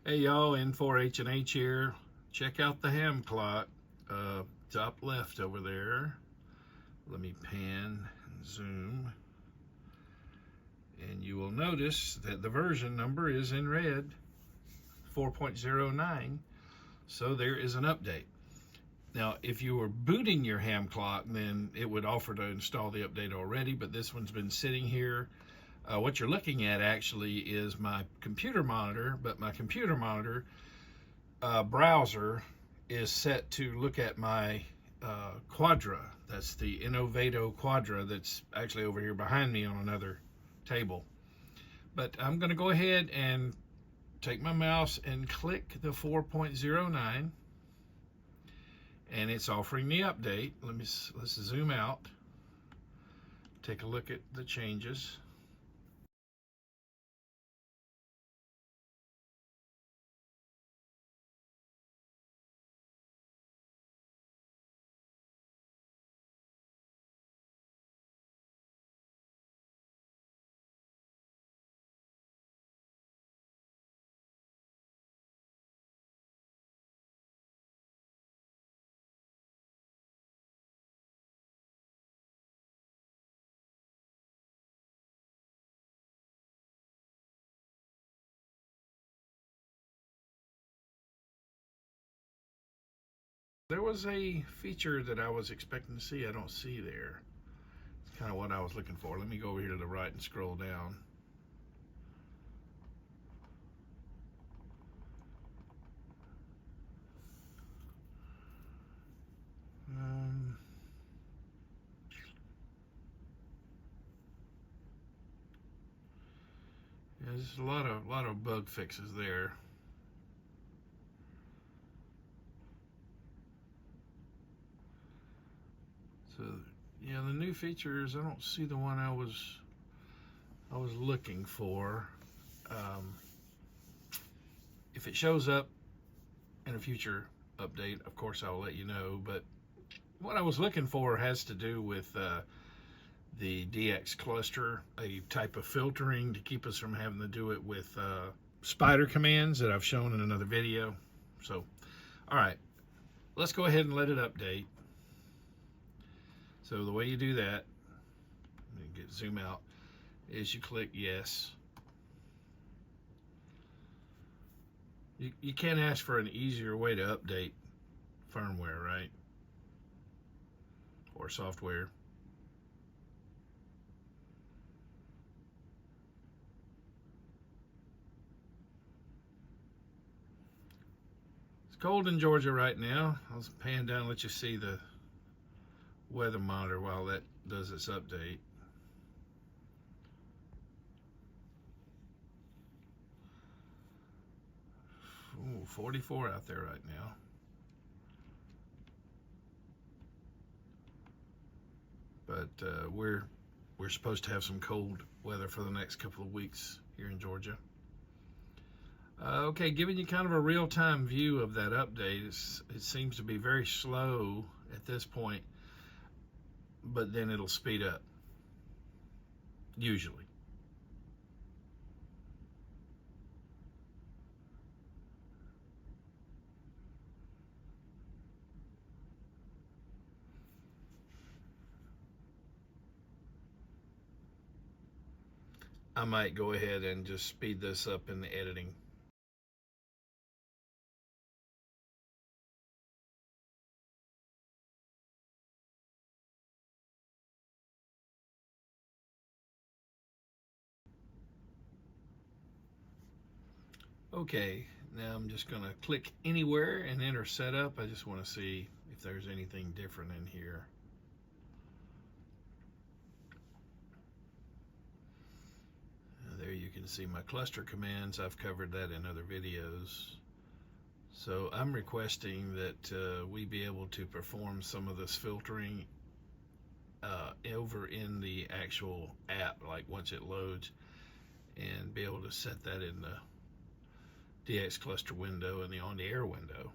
Hey y'all, N4H&H here. Check out the ham clock, top left over there. Let me pan and zoom. And you will notice that the version number is in red, 4.09. So there is an update. Now, if you were booting your ham clock, then it would offer to install the update already, but this one's been sitting here. What you're looking at actually is my computer monitor, but my computer monitor browser is set to look at my Quadra. That's the Innovato Quadra that's actually over here behind me on another table. But I'm going to go ahead and take my mouse and click the 4.09, and it's offering the update. Let's zoom out, take a look at the changes. There was a feature that I was expecting to see I don't see there. It's kind of what I was looking for. Let me go over here to the right and scroll down. Yeah, there's a lot of bug fixes there. So yeah, the new features, I don't see the one I was looking for. If it shows up in a future update, of course I'll let you know. But what I was looking for has to do with the DX cluster, a type of filtering to keep us from having to do it with spider commands that I've shown in another video. So, all right, let's go ahead and let it update. So the way you do that, let me zoom out, is you click yes. You can't ask for an easier way to update firmware, right? Or software. It's cold in Georgia right now. I'll pan down and let you see the weather monitor while that does its update. Ooh, 44 out there right now. But we're supposed to have some cold weather for the next couple of weeks here in Georgia. Okay, giving you kind of a real-time view of that update. It seems to be very slow at this point, but then it'll speed up, usually. I might go ahead and just speed this up in the editing. Okay, now I'm just going to click anywhere and enter setup. I just want to see if there's anything different in here. There you can see my cluster commands. I've covered that in other videos. So I'm requesting that we be able to perform some of this filtering over in the actual app, like once it loads, and be able to set that in the DX cluster window and the on-the-air window.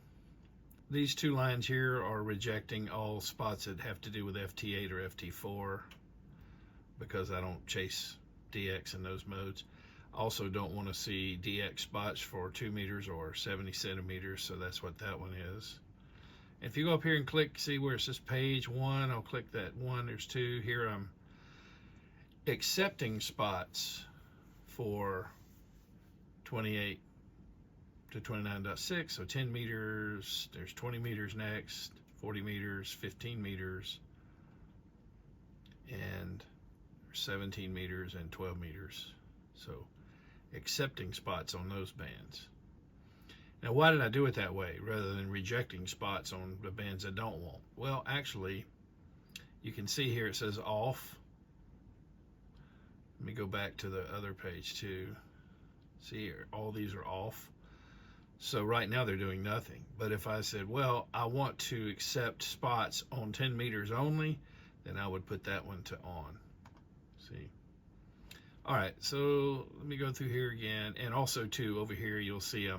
These two lines here are rejecting all spots that have to do with FT8 or FT4 because I don't chase DX in those modes. Also don't want to see DX spots for 2 meters or 70 centimeters, so that's what that one is. If you go up here and click, see where it says page 1, I'll click that 1, there's 2. Here I'm accepting spots for 28 to 29.6, so 10 meters, there's 20 meters next, 40 meters, 15 meters, and 17 meters and 12 meters. So accepting spots on those bands. Now, why did I do it that way rather than rejecting spots on the bands I don't want? Well, actually, you can see here it says off. Let me go back to the other page too. See here, all these are off. So right now they're doing nothing. But if I said, well, I want to accept spots on 10 meters only, then I would put that one to on. See? All right, so let me go through here again. And also too, over here, you'll see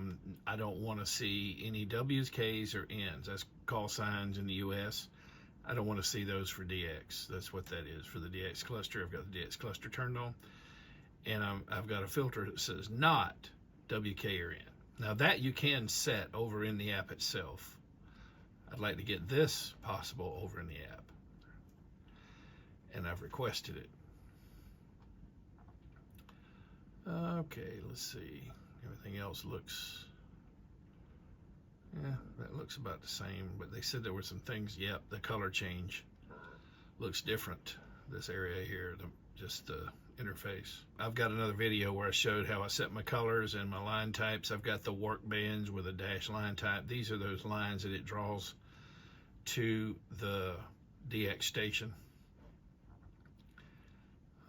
I don't want to see any W's, K's, or N's. That's call signs in the US. I don't want to see those for DX. That's what that is for the DX cluster. I've got the DX cluster turned on. And I've got a filter that says not WK or N. Now that you can set over in the app itself. I'd like to get this possible over in the app. And I've requested it. Okay, let's see. Everything else looks, yeah, that looks about the same, but they said there were some things, yep, the color change looks different. This area here, just the interface. I've got another video where I showed how I set my colors and my line types. I've got the work bands with a dash line type. These are those lines that it draws to the DX station.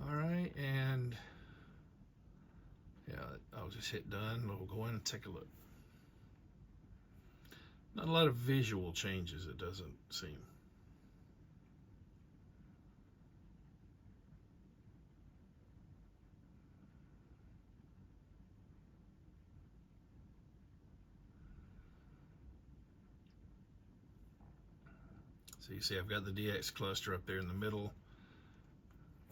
All right, and yeah, I'll just hit done. We'll go in and take a look. Not a lot of visual changes, it doesn't seem. So you see I've got the DX cluster up there in the middle.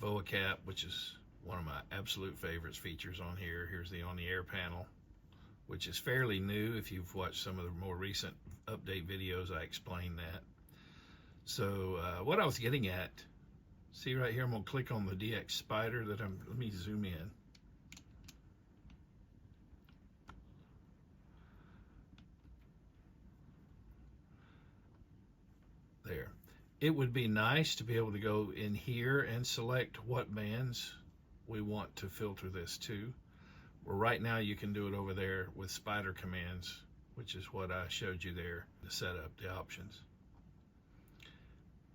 BOA cap, which is one of my absolute favorites features on here. Here's the on-the-air panel, which is fairly new. If you've watched some of the more recent update videos, I explained that. So what I was getting at, see right here, I'm gonna click on the DX spider that let me zoom in. There. It would be nice to be able to go in here and select what bands we want to filter this to. Well, right now you can do it over there with spider commands, which is what I showed you there to set up the options.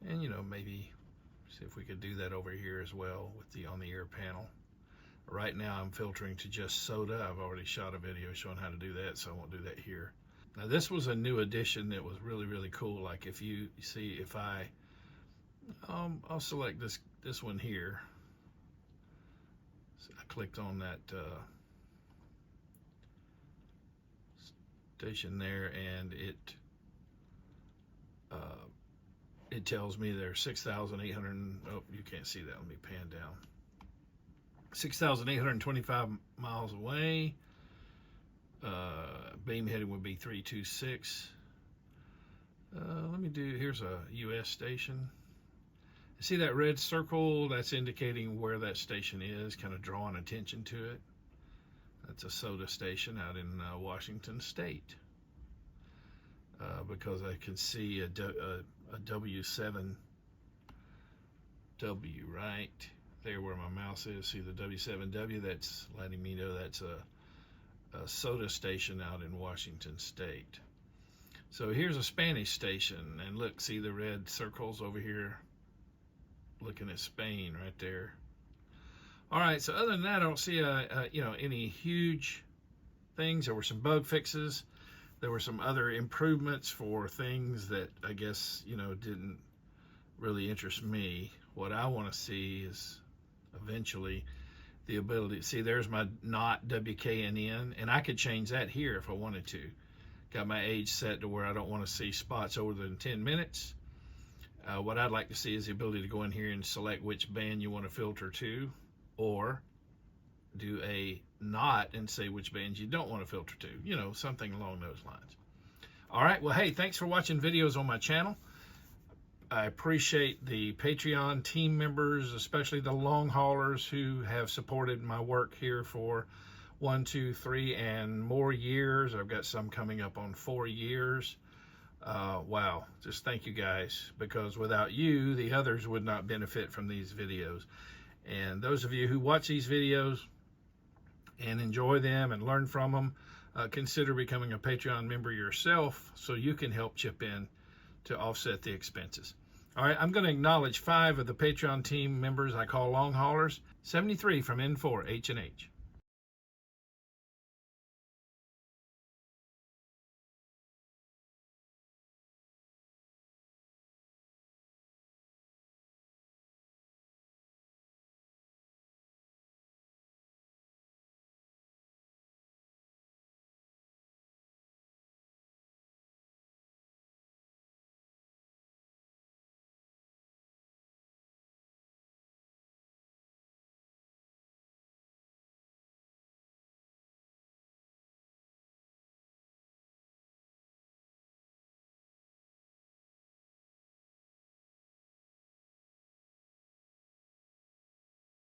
And maybe see if we could do that over here as well with the on-the-air panel. Right now I'm filtering to just soda. I've already shot a video showing how to do that, so I won't do that here. Now this was a new addition that was really, really cool. Like if you see, if I'll select this one here. So I clicked on that station there, and it tells me there's 6,800. Oh, you can't see that. Let me pan down. 6,825 miles away. Beam heading would be 326. Let me do. Here's a U.S. station. See that red circle? That's indicating where that station is, kind of drawing attention to it. That's a soda station out in Washington State. Because I can see a W7W right there where my mouse is. See the W7W? That's letting me know that's a soda station out in Washington State. So here's a Spanish station, and look, see the red circles over here? Looking at Spain right there. All right, so other than that, I don't see any huge things. There were some bug fixes. There were some other improvements for things that I guess didn't really interest me. What I want to see is eventually the ability. See, there's my not WKNN, and I could change that here if I wanted to. Got my age set to where I don't want to see spots older than 10 minutes. What I'd like to see is the ability to go in here and select which band you want to filter to, or do a not and say which bands you don't want to filter to, you know, something along those lines. All right, well, hey, thanks for watching videos on my channel. I appreciate the Patreon team members, especially the long haulers who have supported my work here for 1, 2, 3, and more years. I've got some coming up on 4 years. Wow, just thank you guys, because without you, the others would not benefit from these videos. And those of you who watch these videos and enjoy them and learn from them, consider becoming a Patreon member yourself so you can help chip in to offset the expenses. All right, I'm going to acknowledge 5 of the Patreon team members I call long haulers. 73 from N4 H&H.